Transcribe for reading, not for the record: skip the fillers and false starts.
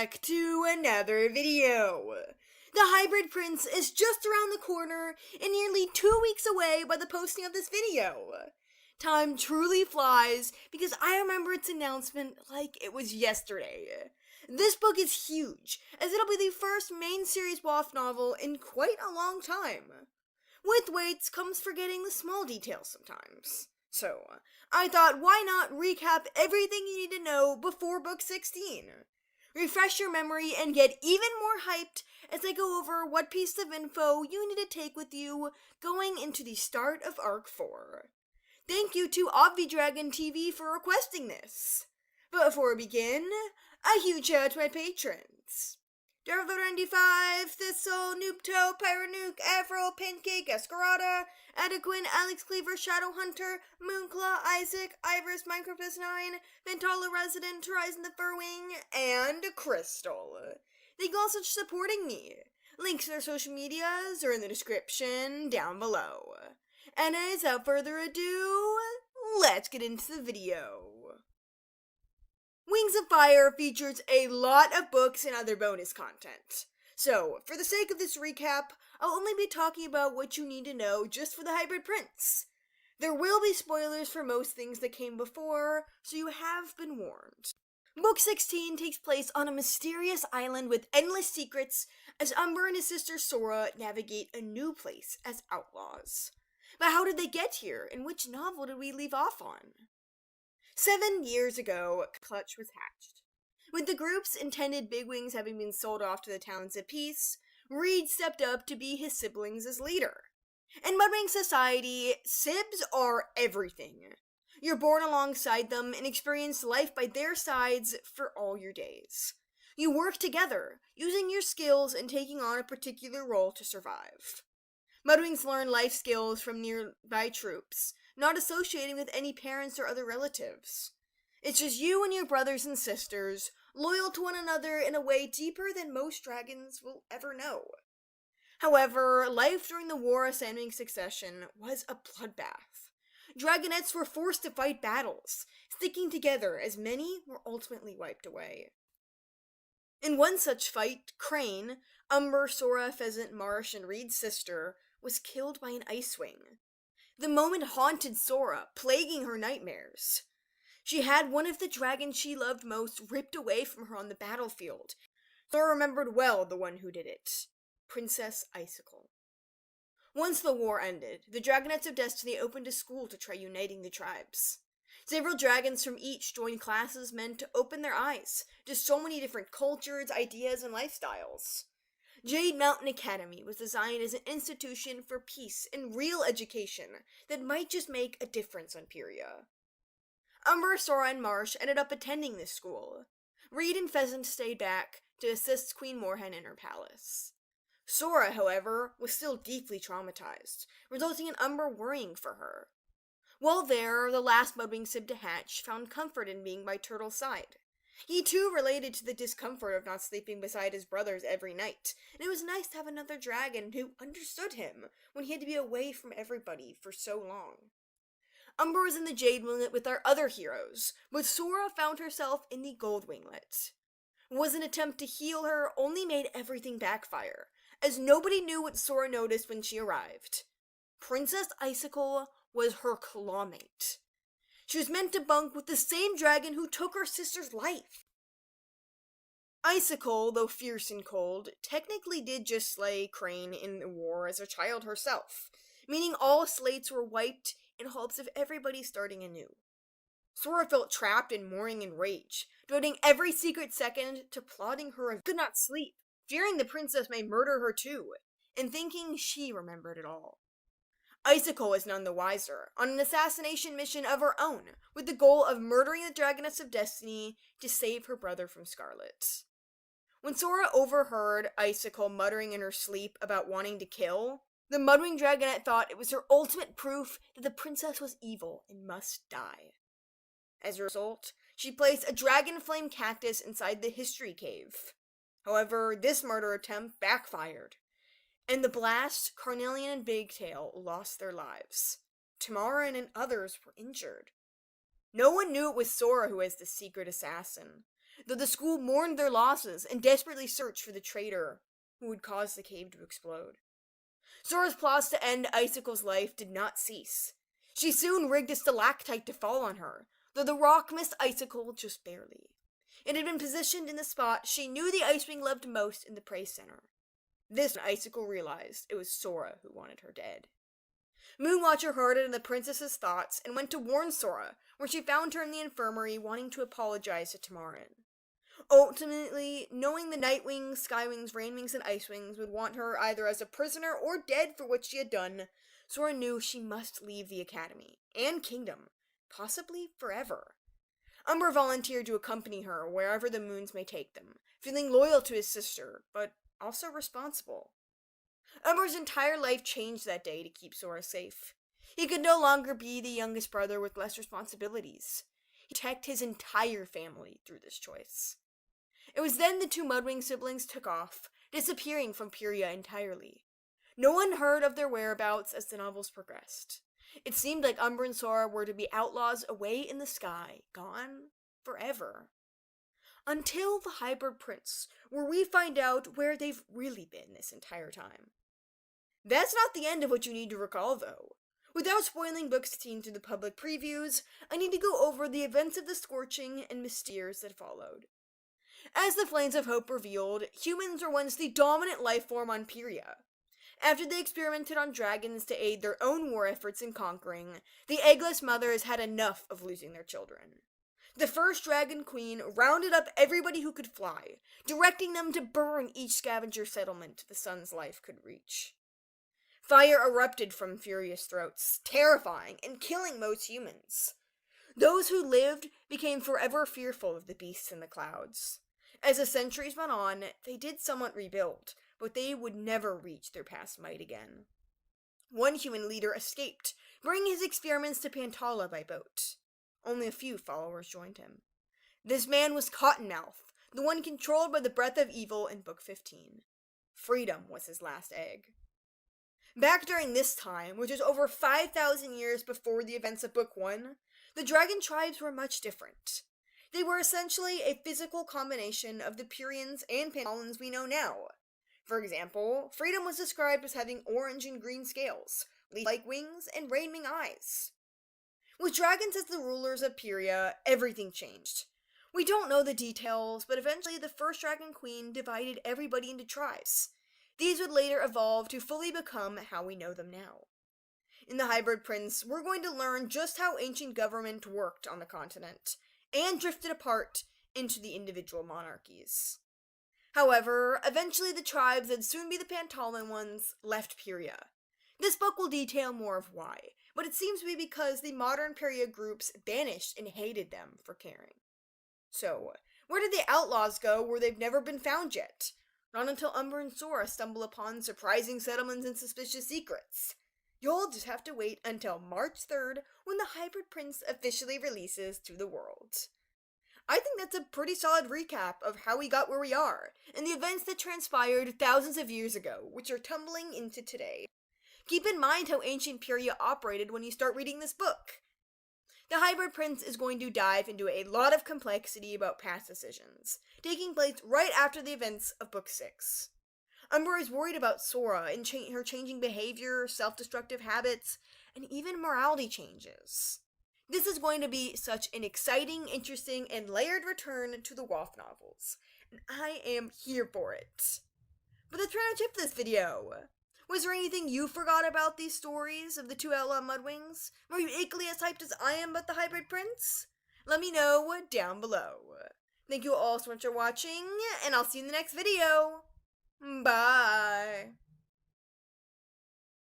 back to another video. The Hybrid Prince is just around the corner and nearly 2 weeks away by the posting of this video. Time truly flies because I remember its announcement like it was yesterday. This book is huge, as it'll be the first main series WoF novel in quite a long time. With weights comes forgetting the small details sometimes. So, I thought why not recap everything you need to know before book 16? Refresh your memory and get even more hyped as I go over what piece of info you need to take with you going into the start of Arc 4. Thank you to 𝙈𝙊𝙍𝙁𝙀 for requesting this. But before we begin, a huge shout out to my patrons. Darvlar95, Thistle, Noobto, Pyronuke, Afro, Pancake, Escarada, Adequin, Alex Cleaver, Shadowhunter, Moonclaw, Isaac, Iris, Minecraft9, Pantala Resident, Horizon the Furwing, and Crystal. Thank you all so much for supporting me. Links to their social medias are in the description down below. And without further ado, let's get into the video. Wings of Fire features a lot of books and other bonus content. So, for the sake of this recap, I'll only be talking about what you need to know just for the Hybrid Prince. There will be spoilers for most things that came before, so you have been warned. Book 16 takes place on a mysterious island with endless secrets as Umber and his sister Sora navigate a new place as outlaws. But how did they get here, and which novel did we leave off on? 7 years ago, Clutch was hatched. With the group's intended bigwigs having been sold off to the towns of peace, Reed stepped up to be his siblings' leader. In MudWing society, sibs are everything. You're born alongside them and experience life by their sides for all your days. You work together, using your skills and taking on a particular role to survive. MudWings learn life skills from nearby troops, not associating with any parents or other relatives. It's just you and your brothers and sisters, loyal to one another in a way deeper than most dragons will ever know. However, life during the War Ascending Succession was a bloodbath. Dragonettes were forced to fight battles, sticking together as many were ultimately wiped away. In one such fight, Crane, Umber, Sora, Pheasant, Marsh, and Reed's sister, was killed by an Icewing. The moment haunted Sora, plaguing her nightmares. She had one of the dragons she loved most ripped away from her on the battlefield. Sora remembered well the one who did it, Princess Icicle. Once the war ended, the Dragonettes of Destiny opened a school to try uniting the tribes. Several dragons from each joined classes meant to open their eyes to so many different cultures, ideas, and lifestyles. Jade Mountain Academy was designed as an institution for peace and real education that might just make a difference on Pyrrhia. Umber, Sora, and Marsh ended up attending this school. Reed and Pheasant stayed back to assist Queen Moorhen in her palace. Sora, however, was still deeply traumatized, resulting in Umber worrying for her. While there, the last MudWing sib to hatch found comfort in being by Turtle's side. He too related to the discomfort of not sleeping beside his brothers every night, and it was nice to have another dragon who understood him when he had to be away from everybody for so long. Umber was in the Jade Winglet with our other heroes, but Sora found herself in the Gold Winglet. An attempt to heal her only made everything backfire, as nobody knew what Sora noticed when she arrived. Princess Icicle was her clawmate. She was meant to bunk with the same dragon who took her sister's life. Icicle, though fierce and cold, technically did just slay Crane in the war as a child herself, meaning all slates were wiped in hopes of everybody starting anew. Sora felt trapped in mourning and rage, devoting every secret second to plotting her and could not sleep, fearing the princess may murder her too, and thinking she remembered it all. Icicle was none the wiser, on an assassination mission of her own, with the goal of murdering the Dragoness of Destiny to save her brother from Scarlet. When Sora overheard Icicle muttering in her sleep about wanting to kill, the MudWing Dragonette thought it was her ultimate proof that the princess was evil and must die. As a result, she placed a dragon flame cactus inside the History Cave. However, this murder attempt backfired. In the blast, Carnelian and Bigtail lost their lives. Tamarin and others were injured. No one knew it was Sora who was the secret assassin. though the school mourned their losses and desperately searched for the traitor who would cause the cave to explode. Sora's plots to end Icicle life did not cease. She soon rigged a stalactite to fall on her, though the rock missed Icicle just barely. It had been positioned in the spot she knew the Icewing loved most in the prey center. This when Icicle realized it was Sora who wanted her dead. Moonwatcher heard it in the princess's thoughts and went to warn Sora, where she found her in the infirmary wanting to apologize to Tamarin. Ultimately, knowing the Nightwings, Skywings, Rainwings, and Icewings would want her either as a prisoner or dead for what she had done, Sora knew she must leave the academy and kingdom, possibly forever. Umber volunteered to accompany her wherever the moons may take them, feeling loyal to his sister, but also responsible. Umber's entire life changed that day to keep Sora safe. He could no longer be the youngest brother with less responsibilities. He protected his entire family through this choice. It was then the two MudWing siblings took off, disappearing from Pyrrhia entirely. No one heard of their whereabouts as the novels progressed. It seemed like Umber and Sora were to be outlaws away in the sky, gone forever. Until the Hybrid Prince, where we find out where they've really been this entire time. That's not the end of what you need to recall, though. Without spoiling Book 16 through the public previews, I need to go over the events of the Scorching and Mysteries that followed. As the Flames of Hope revealed, humans were once the dominant life form on Pyrrhia. After they experimented on dragons to aid their own war efforts in conquering, the eggless mothers had enough of losing their children. The first Dragon Queen rounded up everybody who could fly, directing them to burn each scavenger settlement the sun's life could reach. Fire erupted from furious throats, terrifying and killing most humans. Those who lived became forever fearful of the beasts in the clouds. As the centuries went on, they did somewhat rebuild, but they would never reach their past might again. One human leader escaped, bringing his experiments to Pantala by boat. Only a few followers joined him. This man was Cottonmouth, the one controlled by the breath of evil in Book 15. Freedom was his last egg. Back during this time, which was over 5,000 years before the events of Book 1, the dragon tribes were much different. They were essentially a physical combination of the Pyrrhians and Pantalans we know now. For example, Freedom was described as having orange and green scales, leaf-like wings, and rainwing eyes. With dragons as the rulers of Pyrrhia, everything changed. We don't know the details, but eventually the first Dragon Queen divided everybody into tribes. These would later evolve to fully become how we know them now. In The Hybrid Prince, we're going to learn just how ancient government worked on the continent, and drifted apart into the individual monarchies. However, eventually the tribes that'd soon be the Pantalan ones left Pyrrhia. This book will detail more of why, but it seems to be because the modern Pyrrhia groups banished and hated them for caring. So, where did the outlaws go where they've never been found yet? Not until Umber and Sora stumble upon surprising settlements and suspicious secrets. You'll just have to wait until March 3rd when The Hybrid Prince officially releases to the world. I think that's a pretty solid recap of how we got where we are, and the events that transpired thousands of years ago, which are tumbling into today. Keep in mind how ancient Pyrrhia operated when you start reading this book. The Hybrid Prince is going to dive into a lot of complexity about past decisions, taking place right after the events of Book 6. Umber is worried about Sora and her changing behavior, self-destructive habits, and even morality changes. This is going to be such an exciting, interesting, and layered return to the WoF novels, and I am here for it. But that's pretty much it for this video. Was there anything you forgot about these stories of the two outlaw MudWings? Were you equally as hyped as I am about the Hybrid Prince? Let me know down below. Thank you all so much for watching, and I'll see you in the next video. Bye.